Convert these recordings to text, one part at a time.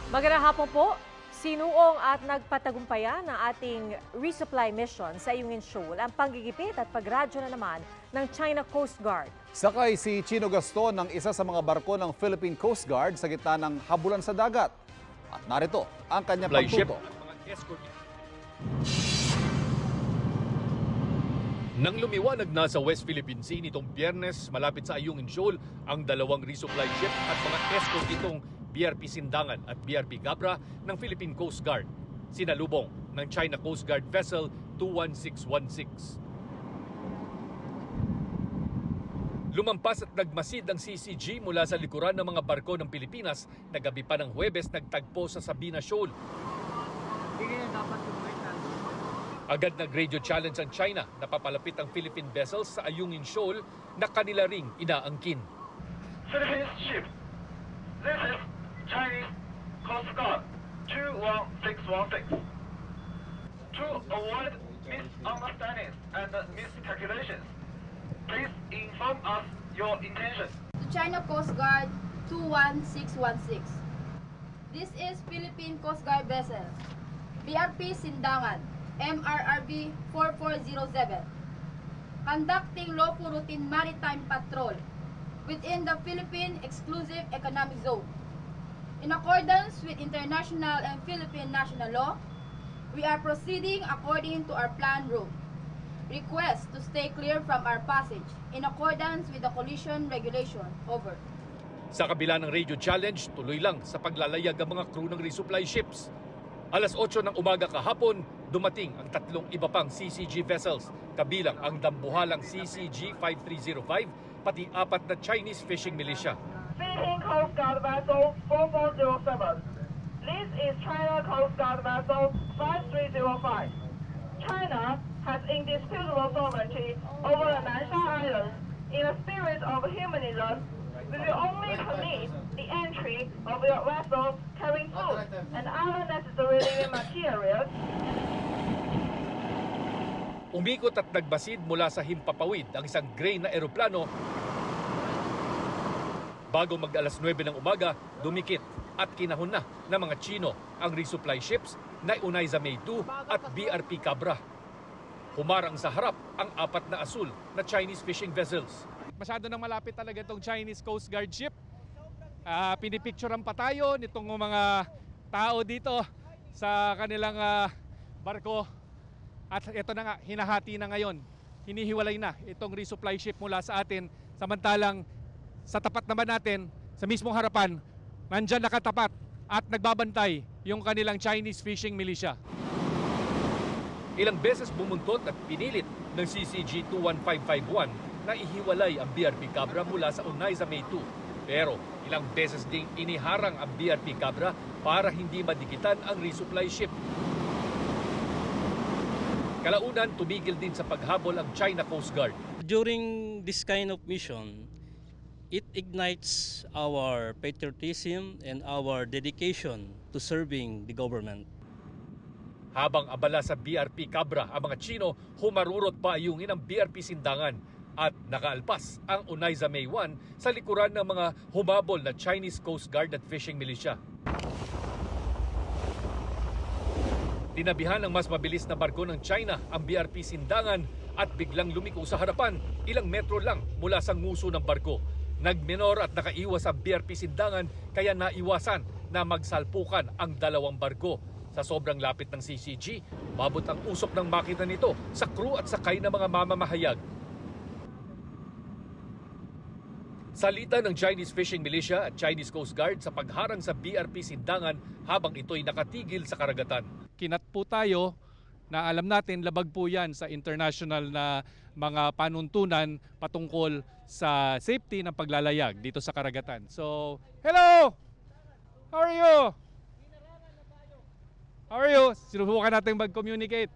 Magandang hapon po. Sinuong at nagpatagumpayan ng ating resupply mission sa Ayungin Shoal ang panggigipit at pagradyo na naman ng China Coast Guard. Sakay si Chino Gaston ng isa sa mga barko ng Philippine Coast Guard sa gitna ng habulan sa dagat. At narito ang kanyang pagtuto. Nang lumiwanag na sa West Philippine Sea nitong Biyernes malapit sa Ayungin Shoal ang dalawang resupply ship at mga escort itong BRP Sindangan at BRP Gabra ng Philippine Coast Guard. Sinalubong ng China Coast Guard vessel 21616. Lumampas at nagmasid ang CCG mula sa likuran ng mga barko ng Pilipinas na gabi pa ng Huwebes nagtagpo sa Sabina Shoal. Agad nag-radio challenge ang China na papalapit ang Philippine vessels sa Ayungin Shoal na kanila ring inaangkin. Philippine ship. This is Chinese Coast Guard 21616. To avoid misunderstandings and miscalculations, please inform us your intention. To China Coast Guard 21616. This is Philippine Coast Guard vessel, BRP Sindangan, MRRB 4407, conducting lawful routine maritime patrol within the Philippine Exclusive Economic Zone. In accordance with international and Philippine national law, we are proceeding according to our planned route. Request to stay clear from our passage in accordance with the collision regulation. Over. Sa kabila ng radio challenge, tuloy lang sa paglalayag ang mga crew ng resupply ships. Alas 8 ng umaga kahapon, dumating ang tatlong iba pang CCG vessels, kabilang ang dambuhalang CCG 5305, pati apat na Chinese fishing militia. Philippine Coast Guard vessel 4407. This is China Coast Guard vessel 5305. China has indisputable sovereignty over the Nansha Islands. In a spirit of humanism, we will only permit the entry of your vessels carrying food and other necessary living materials. Umikot at nagbasid mula sa himpapawid ang isang grain na eroplano. Bago mag-alas 9 ng umaga, dumikit at kinahon na ng mga Chino ang resupply ships na Unaiza May 2 at BRP Cabra. Humarang sa harap ang apat na asul na Chinese fishing vessels. Masyado nang malapit talaga itong Chinese Coast Guard ship. Pinipicturean pa tayo nitong mga tao dito sa kanilang barko. At ito na nga, hinahati na ngayon. Hinihiwalay na itong resupply ship mula sa atin. Samantalang sa tapat naman natin, sa mismong harapan, nandyan nakatapat at nagbabantay yung kanilang Chinese fishing militia. Ilang beses bumuntot at pinilit ng CCG 21551 na ihiwalay ang BRP Cabra mula sa Unaiza May 2. Pero ilang beses ding iniharang ang BRP Cabra para hindi madikitan ang resupply ship. Kalaunan, tumigil din sa paghabol ang China Coast Guard. During this kind of mission, it ignites our patriotism and our dedication to serving the government. Habang abala sa BRP Cabra ang mga Chino, humarurot pa ayungin ang BRP Sindangan at nakaalpas ang Unaiza May 1 sa likuran ng mga humabol na Chinese Coast Guard at fishing militia. Tinabihan ng mas mabilis na barko ng China ang BRP Sindangan at biglang lumiko sa harapan, ilang metro lang mula sa nguso ng barko. Nagmenor at nakaiwas ang BRP Sindangan kaya naiwasan na magsalpukan ang dalawang barko. Sa sobrang lapit ng CCG, mabot ang usok ng makina nito sa crew at sakay ng mga mamamahayag. Salita ng Chinese Fishing Militia at Chinese Coast Guard sa pagharang sa BRP Sindangan habang ito'y nakatigil sa karagatan. Kinat po tayo na alam natin labag po yan sa international na mga panuntunan patungkol sa safety ng paglalayag dito sa karagatan. So, hello! How are you? How are you? Sinubukan natin mag-communicate.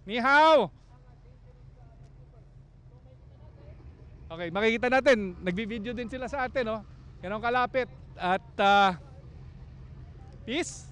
Ni hao! Okay, makikita natin, nagbi-video din sila sa atin, no? Ganun kalapit. At peace.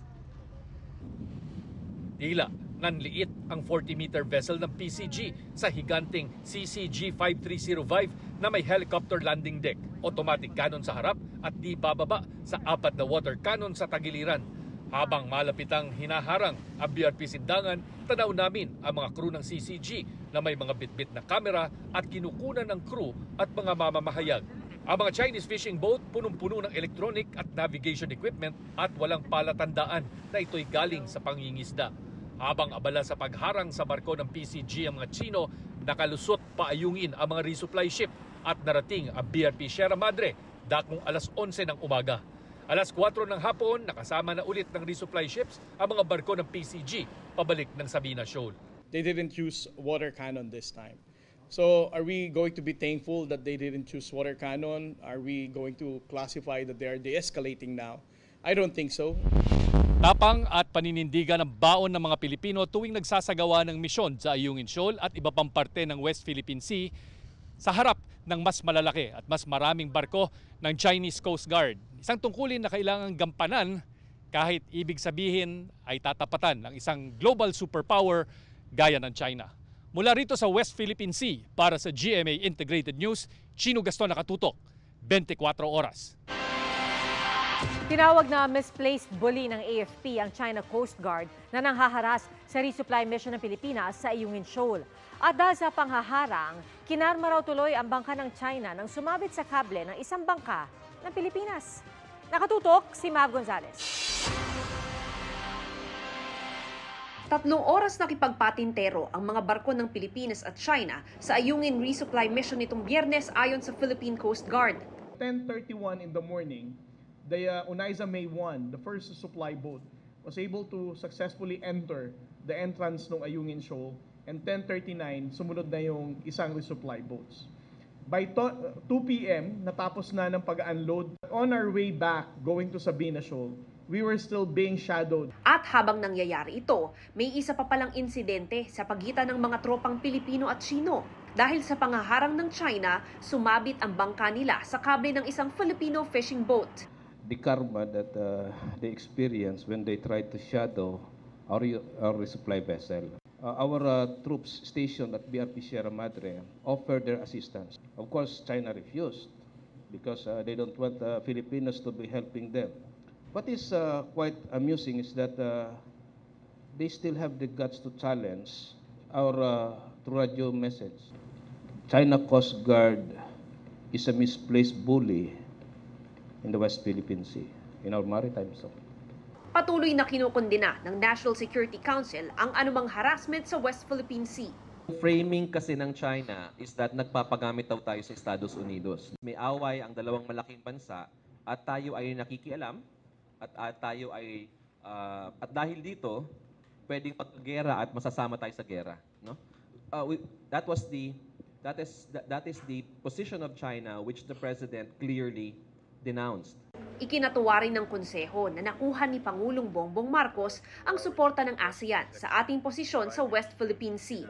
Tila, Nanliit ang 40-meter vessel ng PCG sa higanting CCG-5305 na may helicopter landing deck, automatic cannon sa harap at di bababa sa 4 na water cannon sa tagiliran. Habang malapitang hinaharang ang BRP Sindangan, tanaw namin ang mga crew ng CCG na may mga bitbit na kamera at kinukunan ng crew at mga mamamahayag. Ang mga Chinese fishing boat punong-puno ng electronic at navigation equipment at walang palatandaan na ito'y galing sa pangingisda. Habang abala sa pagharang sa barko ng PCG ang mga Chino, nakalusot paayungin ang mga resupply ship at narating ang BRP Sierra Madre dakong alas 11 ng umaga. Alas 4 ng hapon, nakasama na ulit ng resupply ships ang mga barko ng PCG pabalik ng Sabina Shoal. They didn't use water cannon this time. So are we going to be thankful that they didn't choose water cannon? Are we going to classify that they are de-escalating now? I don't think so. Tapang at paninindigan ng baon ng mga Pilipino tuwing nagsasagawa ng misyon sa Ayungin Shoal at iba pang parte ng West Philippine Sea sa harap ng mas malalaki at mas maraming barko ng Chinese Coast Guard. Isang tungkulin na kailangang gampanan kahit ibig sabihin ay tatapatan ng isang global superpower gaya ng China. Mula rito sa West Philippine Sea para sa GMA Integrated News, Chino Gaston nakatutok, 24 oras. Tinawag na misplaced bully ng AFP ang China Coast Guard na nanghaharas sa resupply mission ng Pilipinas sa Ayungin Shoal. At dahil sa panghaharang, kinarma raw tuloy ang bangka ng China nang sumabit sa kable ng isang bangka ng Pilipinas. Nakatutok si Mav Gonzalez. 3 oras nakipagpatintero ang mga barko ng Pilipinas at China sa Ayungin resupply mission nitong Biyernes ayon sa Philippine Coast Guard. 10:31 in the morning, the Unaiza May 1, the first supply boat, was able to successfully enter the entrance ng Ayungin Shoal, and 10:39 sumunod na yung isang resupply boats. By 2 p.m., natapos na ng pag-unload. On our way back, going to Sabina Shoal, we were still being shadowed. At habang nangyayari ito, may isa pa palang insidente sa pagitan ng mga tropang Pilipino at Chino. Dahil sa pangaharang ng China, sumabit ang bangka nila sa kable ng isang Filipino fishing boat. The karma that they experience when they try to shadow our resupply vessel. Our troops stationed at BRP Sierra Madre offered their assistance. Of course, China refused because they don't want Filipinos to be helping them. What is quite amusing is that they still have the guts to challenge our radio message. China Coast Guard is a misplaced bully in the West Philippine Sea, in our maritime zone. Patuloy na kinukondena ng National Security Council ang anumang harassment sa West Philippine Sea. Framing kasi ng China is that nagpapagamit daw tayo sa Estados Unidos. May away ang dalawang malaking bansa at tayo ay nakikialam at tayo ay at dahil dito pwedeng paggera at masasama tayo sa gera, no? That is the position of China which the president clearly denounced. Ikinatuwa rin ng konseho na nakuha ni Pangulong Bongbong Marcos ang suporta ng ASEAN sa ating posisyon sa West Philippine Sea.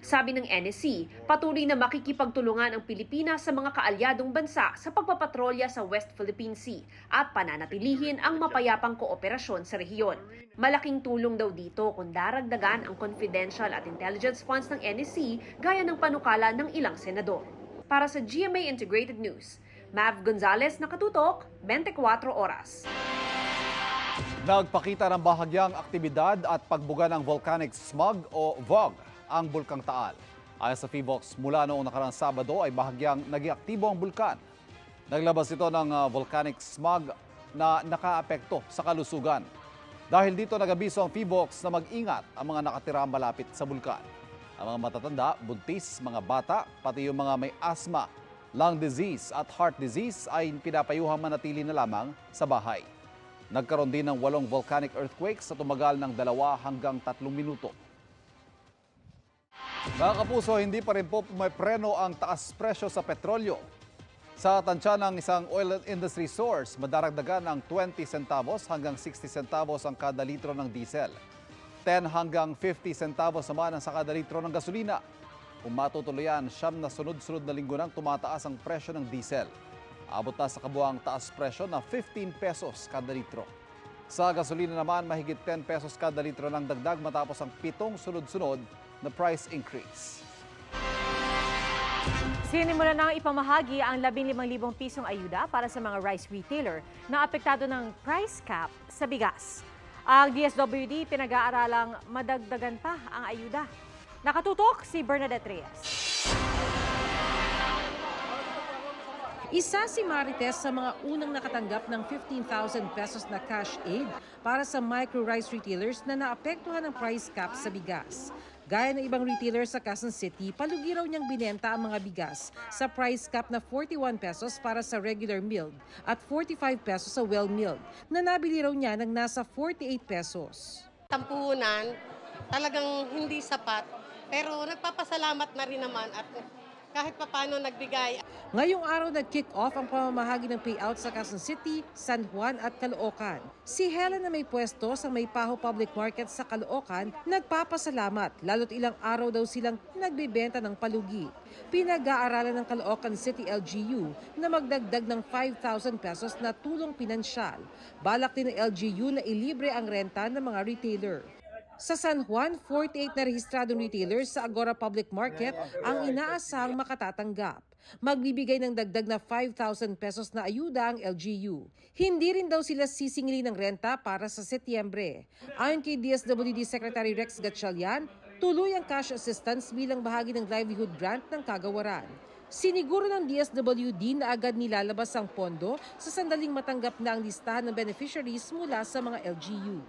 Sabi ng NSC, patuloy na makikipagtulungan ang Pilipinas sa mga kaalyadong bansa sa pagpapatrolya sa West Philippine Sea at pananatilihin ang mapayapang kooperasyon sa rehiyon. Malaking tulong daw dito kung daragdagan ang confidential at intelligence funds ng NSC gaya ng panukala ng ilang senador. Para sa GMA Integrated News, Mav Gonzalez, nakatutok, 24 oras. Nagpakita ng bahagyang aktibidad at pagbuga ng volcanic smog o VOG ang Bulkang Taal. Ayon sa PHIVOLCS, mula noong nakarang Sabado ay bahagyang naging aktibo ang bulkan. Naglabas ito ng volcanic smog na nakaapekto sa kalusugan. Dahil dito nag-abiso ang PHIVOLCS na mag-ingat ang mga nakatira malapit sa bulkan. Ang mga matatanda, buntis, mga bata, pati yung mga may asthma, lung disease at heart disease ay pinapayuhang manatili na lamang sa bahay. Nagkaroon din ng 8 volcanic earthquakes sa tumagal ng 2 hanggang 3 minuto. Mga kapuso, hindi pa rin po pumapreno ang taas presyo sa petrolyo. Sa tansya ng isang oil industry source, madaragdagan ng 20 centavos hanggang 60 centavos ang kada litro ng diesel. 10 hanggang 50 centavos naman ang sa kada litro ng gasolina. Kung matutuluyan, 9 na sunod-sunod na linggo nang tumataas ang presyo ng diesel. Abot na sa kabuang taas presyo na 15 pesos kada litro. Sa gasolina naman, mahigit 10 pesos kada litro ng dagdag matapos ang 7 sunod-sunod na price increase. Sinimula nang ipamahagi ang 15,000 pisong ayuda para sa mga rice retailer na apektado ng price cap sa bigas. Ang DSWD pinag-aaralang madagdagan pa ang ayuda. Nakatutok si Bernadette Reyes. Isa si Marites sa mga unang nakatanggap ng 15,000 pesos na cash aid para sa micro-rice retailers na naapektuhan ng price cap sa bigas. Gaya ng ibang retailer sa Quezon City, palugi raw niyang binenta ang mga bigas sa price cap na 41 pesos para sa regular milled at 45 pesos sa well milled, na nabili raw niya ng nasa 48 pesos. Tampuhunan, talagang hindi sapat, pero nagpapasalamat na rin naman at kahit papano nagbigay. Ngayong araw nag-kick off ang pamamahagi ng payout sa Quezon City, San Juan at Caloocan. Si Helen na may pwesto sa Maypaho Public Market sa Caloocan, nagpapasalamat lalo't ilang araw daw silang nagbebenta ng palugi. Pinag-aaralan ng Caloocan City LGU na magdagdag ng 5,000 pesos na tulong pinansyal. Balak din ng LGU na ilibre ang renta ng mga retailer. Sa San Juan, 48 na rehistradong retailers sa Agora Public Market ang inaasahang makatatanggap. Magbibigay ng dagdag na 5,000 pesos na ayuda ang LGU. Hindi rin daw sila sisingili ng renta para sa Setyembre. Ayon kay DSWD Secretary Rex Gatchalian, tuloy ang cash assistance bilang bahagi ng livelihood grant ng kagawaran. Siniguro ng DSWD na agad nilalabas ang pondo sa sandaling matanggap na ang listahan ng beneficiaries mula sa mga LGU.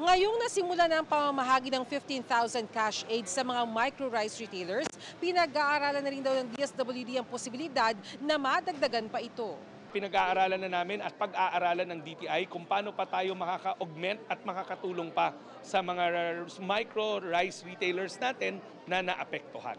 Ngayong nasimula na ang pamamahagi ng 15,000 cash aid sa mga micro-rice retailers, pinag-aaralan na rin daw ng DSWD ang posibilidad na madagdagan pa ito. Pinag-aaralan na namin at pag-aaralan ng DTI kung paano pa tayo makaka-augment at makakatulong pa sa mga micro-rice retailers natin na naapektuhan.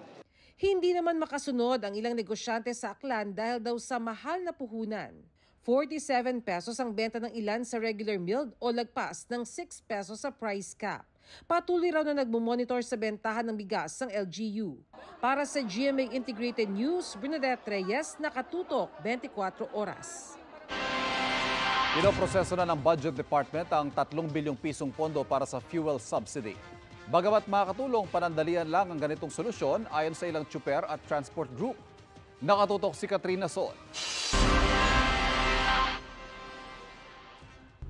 Hindi naman makasunod ang ilang negosyante sa Aklan dahil daw sa mahal na puhunan. 47 pesos ang benta ng ilan sa regular milled o lagpas ng 6 pesos sa price cap. Patuloy raw na nagmumonitor sa bentahan ng bigas ng LGU. Para sa GMA Integrated News, Bernadette Reyes, nakatutok 24 oras. Pinoproseso na ng Budget Department ang 3 bilyong pisong pondo para sa fuel subsidy. Bagamat makakatulong, panandalian lang ang ganitong solusyon ayon sa ilang tsuper at transport group. Nakatutok si Katrina Sol.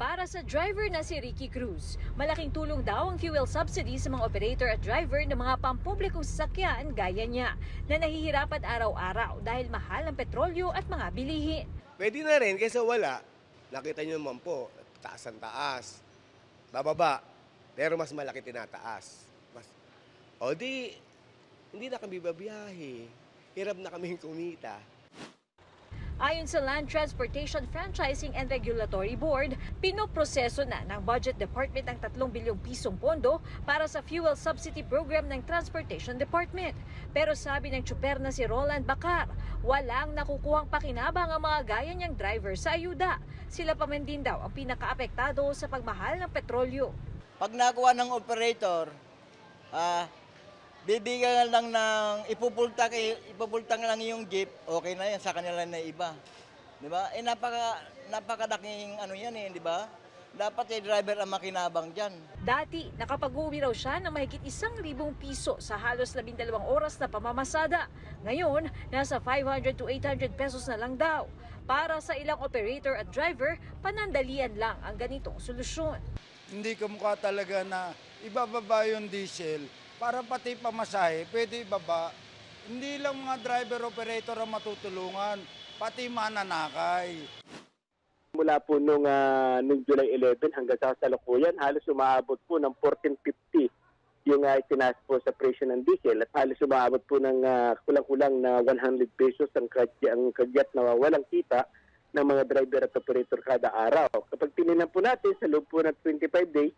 Para sa driver na si Ricky Cruz, malaking tulong daw ang fuel subsidy sa mga operator at driver ng mga pampublikong sasakyan gaya niya na nahihirapan araw-araw dahil mahal ang petrolyo at mga bilihin. Pwede na rin kaysa wala. Nakita niyo naman po, taas ang taas. Bababa, pero mas malaki tinataas. Hindi na kami babiyahe. Hirap na kaming kumita. Ayon sa Land Transportation Franchising and Regulatory Board, pinoproseso na ng Budget Department ang 3 bilyong pisong pondo para sa fuel subsidy program ng Transportation Department. Pero sabi ng tsuper na si Roland Bacar, walang nakukuhang pakinabang ang mga gaya niyang driver sa ayuda. Sila pa man din daw ang pinakaapektado sa pagmahal ng petrolyo. Pag nakuha ng operator, bibigyan lang ng ipupultang lang yung jeep, okay na yan sa kanila na iba. Di ba? Napakalaking yan di ba? Dapat yung driver ang makinabang dyan. Dati, nakapag-uwi raw siya ng mahigit 1,000 piso sa halos 12 oras na pamamasada. Ngayon, nasa 500 to 800 pesos na lang daw. Para sa ilang operator at driver, panandalian lang ang ganitong solusyon. Hindi kamukha talaga na ibababa yung diesel para pati pamasahe, pwede ibaba. Hindi lang mga driver-operator ang matutulungan, pati mananakay. Mula po nung July 11 hanggang sa kasalukuyan, halos umaabot po ng 14.50 yung itinaas po sa presyo ng diesel at halos umaabot po ng kulang-kulang na 100 pesos ang kagyat na walang kita ng mga driver at operator kada araw. Kapag tinignan po natin sa loob po ng 25 days,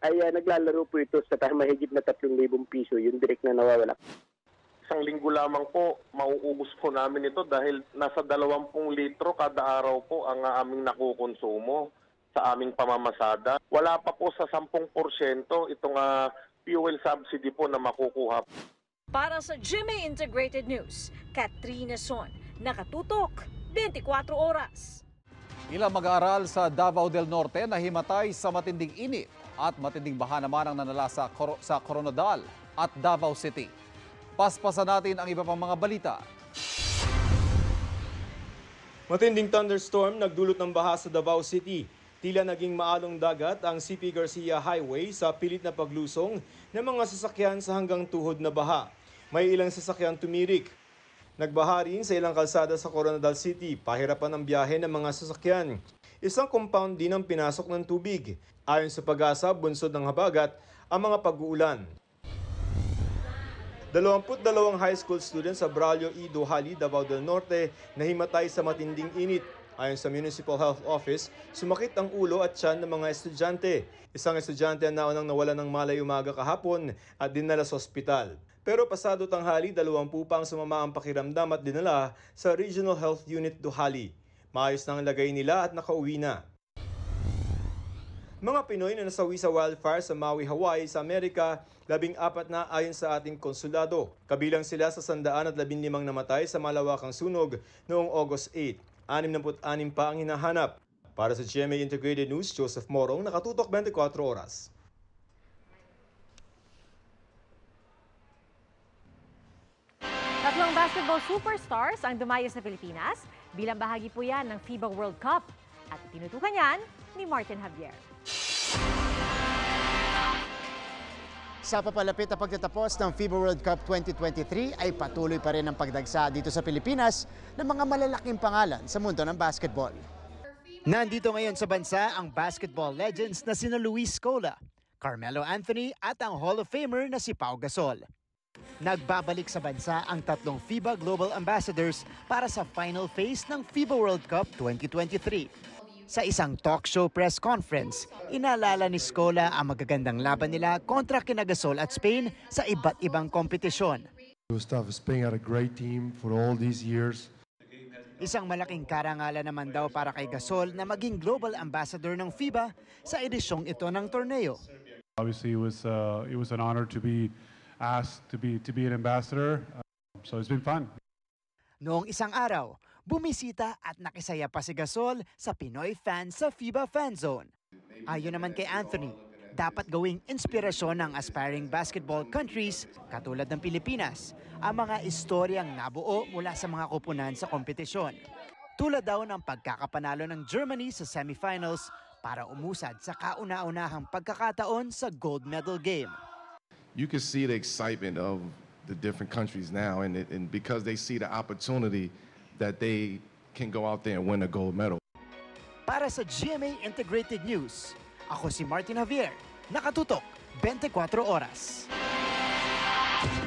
ay naglalaro po ito sa mahigit na 3,000 piso, yung direct na nawawala. Isang linggo lamang po, mauubos po namin ito dahil nasa 20 litro kada araw po ang aming nakukonsumo sa aming pamamasada. Wala pa po sa 10% itong fuel subsidy po na makukuha. Para sa GMA Integrated News, Katrina Son, nakatutok 24 oras. Ilang mag-aaral sa Davao del Norte nahimatay sa matinding init at matinding baha naman ang nanala sa Coronadal at Davao City. Paspasan natin ang iba pang mga balita. Matinding thunderstorm nagdulot ng baha sa Davao City. Tila naging maalong dagat ang CP Garcia Highway sa pilit na paglusong ng mga sasakyan sa hanggang tuhod na baha. May ilang sasakyan tumirik. Nagbaha rin sa ilang kalsada sa Coronadal City, pahirapan ang biyahe ng mga sasakyan. Isang compound din ang pinasok ng tubig. Ayon sa Pag-asa, bunsod ng habagat ang mga pag-uulan. 22 high school students sa Braulio E. Duhali, Davao del Norte nahimatay sa matinding init. Ayon sa Municipal Health Office, sumakit ang ulo at tiyan ng mga estudyante. Isang estudyante ang naunang nawala ng malay umaga kahapon at dinala sa ospital. Pero pasado tanghali, 20 pa ang sumama ang pakiramdam at dinala sa Regional Health Unit Duhali. Maayos na ang lagay nila at nakauwi na. Mga Pinoy na nasawi sa wildfire sa Maui, Hawaii sa Amerika, 14 na ayon sa ating konsulado. Kabilang sila sa 115 namatay sa malawakang sunog noong August 8. 66 pa ang hinahanap. Para sa GMA Integrated News, Joseph Morong, nakatutok 24 oras. Tatlong basketball superstars ang dumayo sa Pilipinas. Bilang bahagi po yan ng FIBA World Cup. At tinutukan yan ni Martin Javier. Sa papalapit na pagtatapos ng FIBA World Cup 2023 ay patuloy pa rin ang pagdagsa dito sa Pilipinas ng mga malalaking pangalan sa mundo ng basketball. Nandito ngayon sa bansa ang basketball legends na sina Luis Scola, Carmelo Anthony at ang Hall of Famer na si Pau Gasol. Nagbabalik sa bansa ang tatlong FIBA Global Ambassadors para sa final phase ng FIBA World Cup 2023. Sa isang talk show press conference, inaalala ni Scola ang magagandang laban nila kontra kina Gasol at Spain sa iba't ibang kompetisyon. It was tough. Spain had a great team for all these years. Isang malaking karangalan naman daw para kay Gasol na maging global ambassador ng FIBA sa edisyong ito ng torneo. Obviously, it was an honor to be asked to be an ambassador. So it's been fun. Noong isang araw, bumisita at nakisaya pa si Gasol sa Pinoy fans sa FIBA Fan Zone. Ayon naman kay Anthony, dapat gawing inspirasyon ng aspiring basketball countries katulad ng Pilipinas ang mga istoryang nabuo mula sa mga koponan sa kompetisyon. Tulad daw ng pagkakapanalo ng Germany sa semifinals para umusad sa kauna-unahang pagkakataon sa gold medal game. You can see the excitement of the different countries now and because they see the opportunity that they can go out there and win a gold medal. Para sa GMA Integrated News, ako si Martin Javier, nakatutok 24 oras.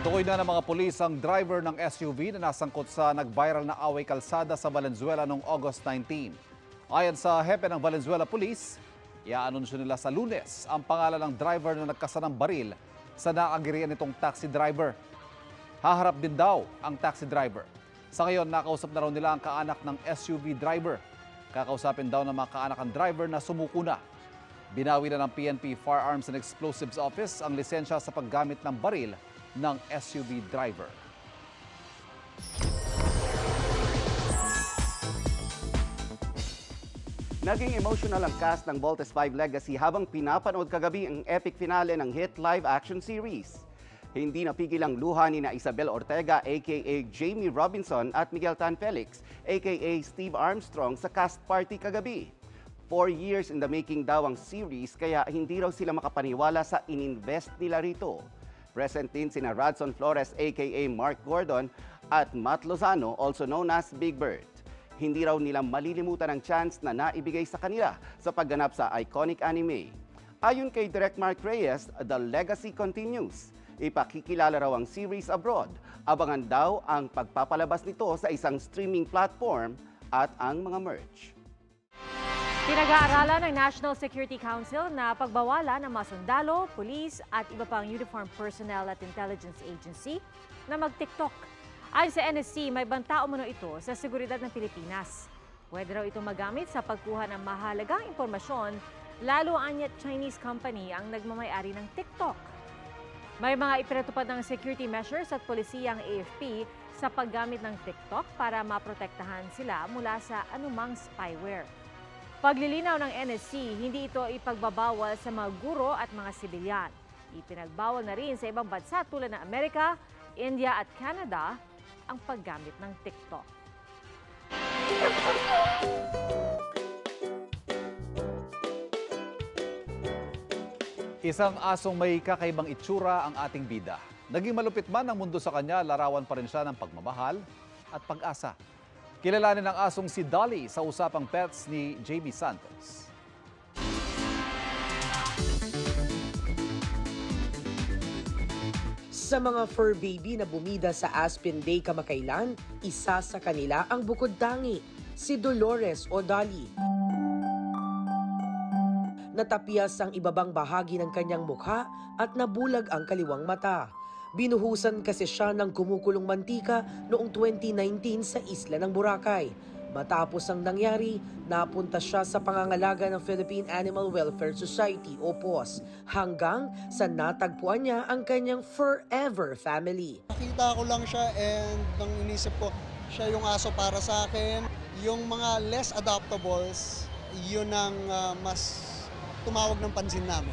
Tukoy na ng mga pulis ang driver ng SUV na nasangkot sa nag-viral na away kalsada sa Valenzuela noong August 19. Ayon sa hepe ng Valenzuela Police, i-aanunsyo nila sa Lunes ang pangalan ng driver na nagkasanang baril sa naagirian nitong taxi driver. Haharap din daw ang taxi driver. Sa ngayon, nakausap na raw nila ang kaanak ng SUV driver. Kakausapin daw ng mga kaanak ang driver na sumuko na. Binawi na ng PNP Firearms and Explosives Office ang lisensya sa paggamit ng baril ng SUV driver. Naging emotional ang cast ng Voltes 5 Legacy habang pinapanood kagabi ang epic finale ng hit live action series. Hindi napigil ang luha ni na Isabel Ortega aka Jamie Robinson at Miguel Tan Felix aka Steve Armstrong sa cast party kagabi. 4 years in the making daw ang series kaya hindi raw sila makapaniwala sa ininvest nila rito. Present din sina Radson Flores aka Mark Gordon at Matt Lozano also known as Big Bird. Hindi raw nila malilimutan ang chance na naibigay sa kanila sa pagganap sa iconic anime. Ayon kay Direk Mark Reyes, the legacy continues. Ipakikilala raw ang series abroad. Abangan daw ang pagpapalabas nito sa isang streaming platform at ang mga merch. Pinag-aaralan ng National Security Council na pagbawalan ng mga sundalo, pulis at iba pang uniformed personnel at intelligence agency na mag-TikTok. Ayon sa NSC, may banta umano ito sa seguridad ng Pilipinas. Pwede raw ito magamit sa pagkuha ng mahalagang impormasyon, lalo anyat Chinese company ang nagmamayari ng TikTok. May mga ipinatupad ng security measures at polisiya ang AFP sa paggamit ng TikTok para maprotektahan sila mula sa anumang spyware. Paglilinaw ng NSC, hindi ito ipagbabawal sa mga guro at mga sibilyan. Ipinagbawal na rin sa ibang bansa tulad ng Amerika, India at Canada ang paggamit ng TikTok. Isang asong may kakaibang itsura ang ating bida. Naging malupit man ang mundo sa kanya, larawan pa rin siya ng pagmamahal at pag-asa. Kilalanin ang asong si Dolly sa Usapang Pets ni JB Santos. Sa mga fur baby na bumida sa Aspen Day kamakailan, isa sa kanila ang bukod tangi, si Dolores o Dolly. Natapias ang ibabang bahagi ng kanyang mukha at nabulag ang kaliwang mata. Binuhusan kasi siya ng kumukulong mantika noong 2019 sa isla ng Boracay. Matapos ang nangyari, napunta siya sa pangangalaga ng Philippine Animal Welfare Society o PAWS hanggang sa natagpuan niya ang kanyang forever family. Nakita ko lang siya and nang inisip ko, siya yung aso para sa akin. Yung mga less adoptables, yun ang mas tumawag ng pansin namin.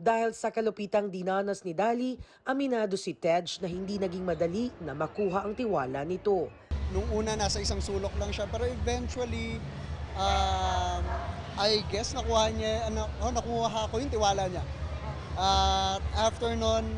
Dahil sa kalupitang dinanas ni Dolly, aminado si Tej na hindi naging madali na makuha ang tiwala nito. Nung una, nasa isang sulok lang siya, pero eventually, I guess, nakuha ko yung tiwala niya. After nun,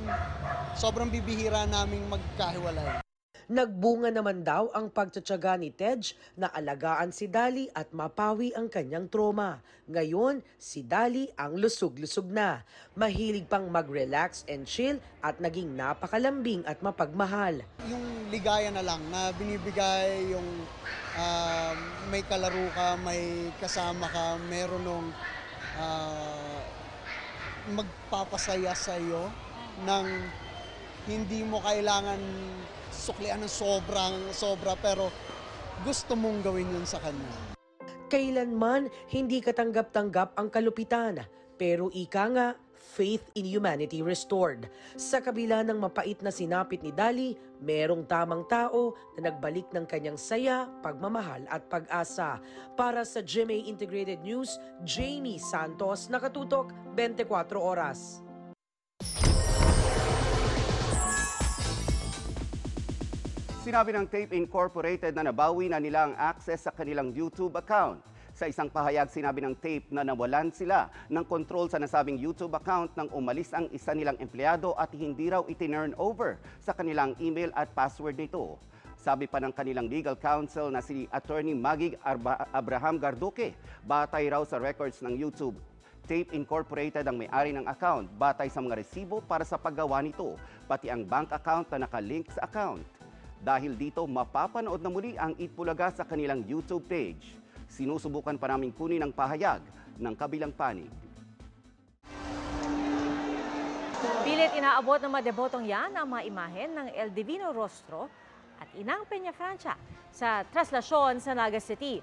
sobrang bibihira naming magkahiwalay. Nagbunga naman daw ang pagtsatsaga ni Tej na alagaan si Dolly at mapawi ang kanyang trauma. Ngayon, si Dolly ang lusog-lusog na. Mahilig pang mag-relax and chill at naging napakalambing at mapagmahal. Yung ligaya na lang na binibigay, yung may kalaro ka, may kasama ka, meron nung magpapasaya sa iyo nang hindi mo kailangan suklian ng sobra pero gusto mong gawin yun sa kanya. Kailanman hindi katanggap-tanggap ang kalupitan, pero ika nga, faith in humanity restored. Sa kabila ng mapait na sinapit ni Dolly, merong tamang tao na nagbalik ng kanyang saya, pagmamahal at pag-asa. Para sa GMA Integrated News, Jamie Santos, nakatutok 24 oras. Sinabi ng Tape Incorporated na nabawi na nila ang access sa kanilang YouTube account. Sa isang pahayag, sinabi ng Tape na nawalan sila ng control sa nasabing YouTube account nang umalis ang isa nilang empleyado at hindi raw itinurn over sa kanilang email at password nito. Sabi pa ng kanilang legal counsel na si Attorney Magig Abraham Garduque, batay raw sa records ng YouTube, Tape Incorporated ang may-ari ng account batay sa mga resibo para sa paggawa nito, pati ang bank account na nakalink sa account. Dahil dito, mapapanood na muli ang Eat Bulaga sa kanilang YouTube page. Sinusubukan pa naming kunin ang pahayag ng kabilang panig. Pilit inaabot ng mga debotong yan ang mga imahen ng El Divino Rostro at Inang Peña Francia sa traslasyon sa Naga City.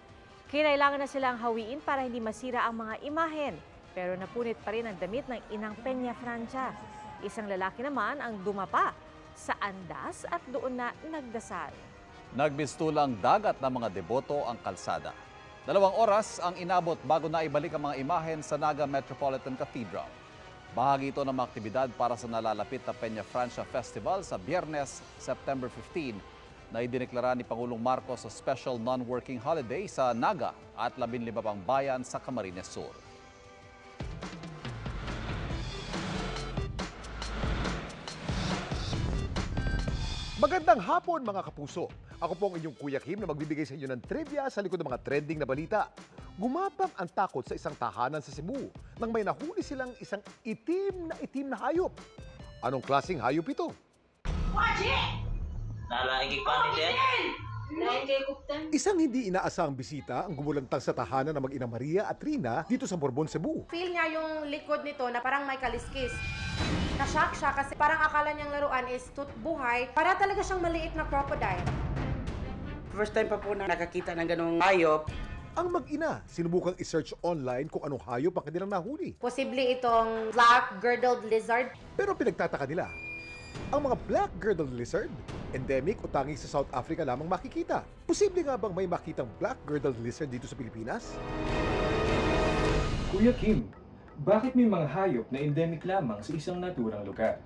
Kinailangan na silang hawiin para hindi masira ang mga imahen, pero napunit pa rin ang damit ng Inang Peña Francia. Isang lalaki naman ang dumapa sa andas at doon na nagdasal. Nagbistulang dagat ng mga deboto ang kalsada. 2 oras ang inabot bago na ibalik ang mga imahen sa Naga Metropolitan Cathedral. Bahagi ito ng mga aktibidad para sa nalalapit na Peña Francia Festival sa Biyernes, September 15, na idineklara ni Pangulong Marcos sa special non-working holiday sa Naga at 15 pang bayan sa Camarines Sur. Magandang hapon mga kapuso. Ako po ang inyong Kuya Kim na magbibigay sa inyo ng trivia sa likod ng mga trending na balita. Gumapang ang takot sa isang tahanan sa Cebu nang may nahuli silang isang itim na hayop. Anong klaseng hayop ito? Isang hindi inaasahang bisita ang gumulantang sa tahanan ng mag-ina Maria at Rina dito sa Borbon, Cebu. Feel niya yung likod nito na parang may kaliskis. Na-shock siya kasi parang akala niyang laruan is buhay. Para talaga siyang maliit na crocodile. First time pa po na nakakita ng ganong hayop. Ang mag-ina, sinubukang i-search online kung anong hayop ang kanilang nahuli. Posible itong black-girdled lizard. Pero pinagtataka nila, ang mga black-girdled lizard, endemic o tanging sa South Africa lamang makikita. Posible nga bang may makitang black-girdled lizard dito sa Pilipinas? Kuya Kim, bakit may mga hayop na endemic lamang sa isang naturang lugar?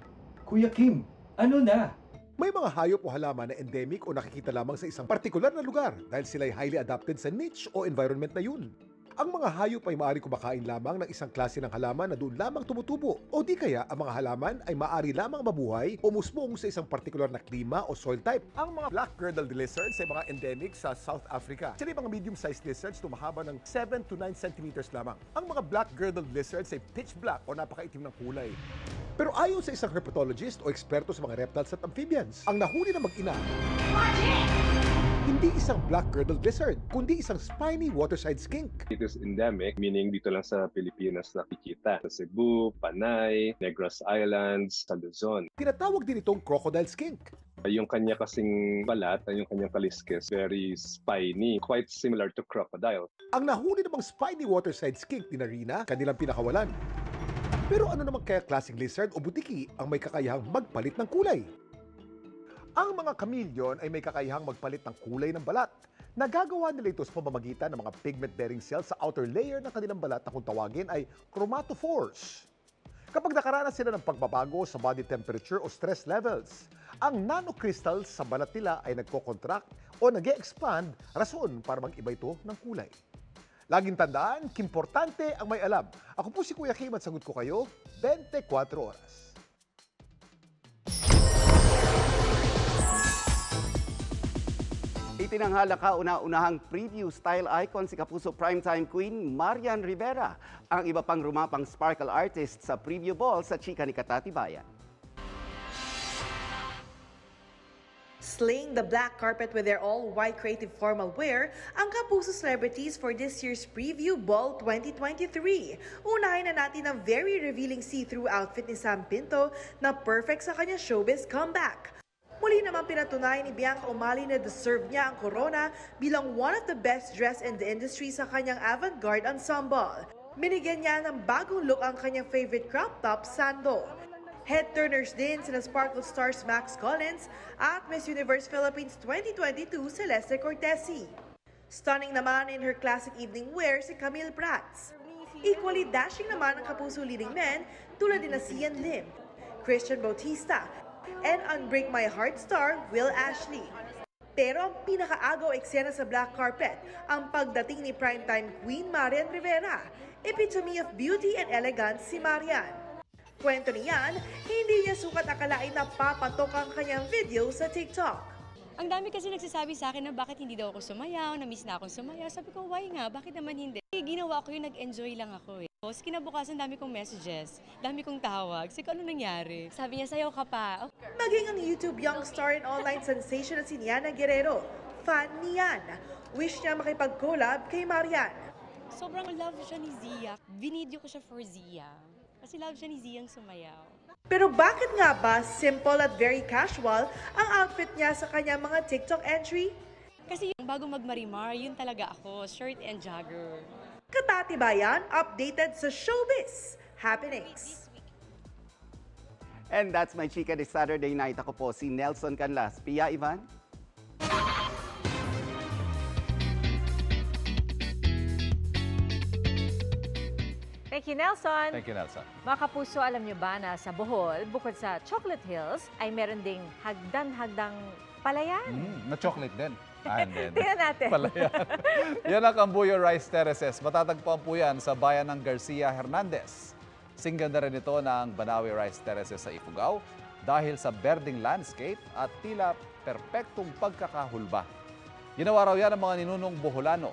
Kuya Kim, ano na? May mga hayop o halaman na endemic o nakikita lamang sa isang partikular na lugar dahil sila ay highly adapted sa niche o environment na yun. Ang mga hayop ay maaari kumakain lamang ng isang klase ng halaman na doon lamang tumutubo. O di kaya ang mga halaman ay maaari lamang mabuhay o musmong sa isang partikular na klima o soil type. Ang mga black-girdled lizards ay mga endemic sa South Africa. Sila ay mga medium-sized lizards tumahaba ng 7 to 9 centimeters lamang. Ang mga black-girdled lizards ay pitch black o napakaitim ng kulay. Pero ayon sa isang herpetologist o eksperto sa mga reptiles at amphibians, ang nahuli na mag-ina, hindi isang black-girdled lizard, kundi isang spiny waterside skink. It is endemic, meaning dito lang sa Pilipinas nakikita. Sa Cebu, Panay, Negros Islands, sa Luzon. Tinatawag din itong crocodile skink. Yung kanya kasing balat, yung kanyang kaliskis, very spiny, quite similar to crocodile. Ang nahuli namang spiny waterside skink ni Narina, kanilang pinakawalan. Pero ano naman kaya klaseng lizard o butiki ang may kakayahang magpalit ng kulay? Ang mga chameleon ay may kakayahang magpalit ng kulay ng balat. Nagagawa nila ito sa pamamagitan ng mga pigment-bearing cells sa outer layer ng kanilang balat na kung tawagin ay chromatophores. Kapag nakaranas sila ng pagbabago sa body temperature o stress levels, ang nanocrystals sa balat nila ay nagko-contract o nag-e-expand, rason para mag-iba ito ng kulay. Laging tandaan, importante ang may alam. Ako po si Kuya Kim at sagot ko kayo, 24 oras. Itinanghala kauna-unahang preview style icon si Kapuso Primetime Queen Marian Rivera, ang iba pang rumapang sparkle artist sa preview ball sa chika ni Katatibayan. Slaying the black carpet with their all-white creative formal wear, ang Kapuso celebrities for this year's Preview Ball 2023. Unahin na natin ang very revealing see-through outfit ni Sam Pinto na perfect sa kanyang showbiz comeback. Muli naman pinatunayan ni Bianca Umali na deserve niya ang corona bilang one of the best dressed in the industry sa kanyang avant-garde ensemble. Binigyan niya ng bagong look ang kanyang favorite crop top sandal. Head-turners din sina Sparkle stars Max Collins at Miss Universe Philippines 2022 Celeste Cortesi. Stunning naman in her classic evening wear si Camille Prats. Equally dashing naman ang Kapuso leading men tulad ni Sian Lim, Christian Bautista, and Unbreak My Heart star Will Ashley. Pero ang pinakaagaw eksena sa black carpet, ang pagdating ni primetime Queen Marian Rivera, epitome of beauty and elegance si Marian. Kwento niyan, hindi niya sukat akalain na papatok ang kanyang video sa TikTok. Ang dami kasi nagsasabi sa akin na bakit hindi daw ako sumayaw, na-miss na akong sumayaw. Sabi ko, why nga? Bakit naman hindi? Ginawa ko yun, nag-enjoy lang ako eh. Tapos kinabukasan, dami kong messages, dami kong tawag. Sabi ko, ano nangyari? Sabi niya, sayaw ka pa. Maging ang YouTube young star and online sensation na si Niana Guerrero, fan ni Yan. Wish niya makipag-collab kay Marian. Sobrang love siya ni Zia. Binidyo ko siya for Zia. Kasi love siya ni Ziyang sumayaw. Pero bakit nga ba simple at very casual ang outfit niya sa kanyang mga TikTok entry? Kasi yung bago mag-Marimar, yun talaga ako, shirt and jogger. Katatibayan, updated sa showbiz happenings. And that's my chika this Saturday night. Ako po si Nelson Canlas. Pia Ivan? Thank you, Nelson. Thank you, Nelson. Mga Kapuso, alam nyo ba na sa Bohol, bukod sa Chocolate Hills, ay meron ding hagdan-hagdang palayan? Na chocolate din. Tingnan natin. Palayan. Yan ang Cambuyo Rice Terraces. Matatagpuan po yan sa bayan ng Garcia Hernandez. Singganda rin ito ng Banawi Rice Terraces sa Ifugao dahil sa berdeng landscape at tila perpektong pagkakahulba. Ginawa raw yan ng mga ninunong Boholano.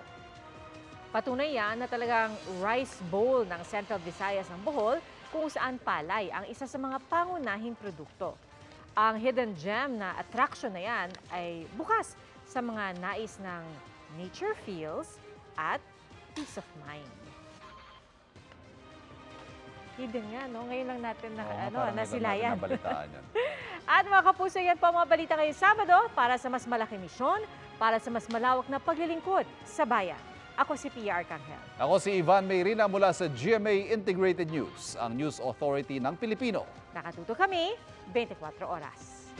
Patunay yan na talagang rice bowl ng Central Visayas ang Bohol kung saan palay ang isa sa mga pangunahing produkto. Ang hidden gem na attraction na yan ay bukas sa mga nais ng nature feels at peace of mind. Hidden nga, no? Ngayon lang natin nasilayan. At mga Kapuso, yan po ang mga balita ngayong Sabado para sa mas malaking misyon, para sa mas malawak na paglilingkod sa bayan. Ako si Pia Arcangel. Ako si Ivan Mayrina mula sa GMA Integrated News, ang News Authority ng Pilipino. Nakatuto kami 24 oras.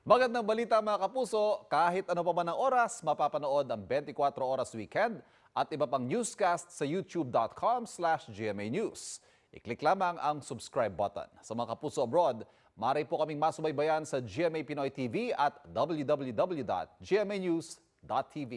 Magandang balita mga kapuso, kahit ano pa man ang oras, mapapanood ang 24 Oras Weekend at iba pang newscast sa youtube.com/GMA News. I-click lamang ang subscribe button. Sa mga kapuso abroad, maaari po kaming masubaybayan sa GMA Pinoy TV at www.gmanews.tv.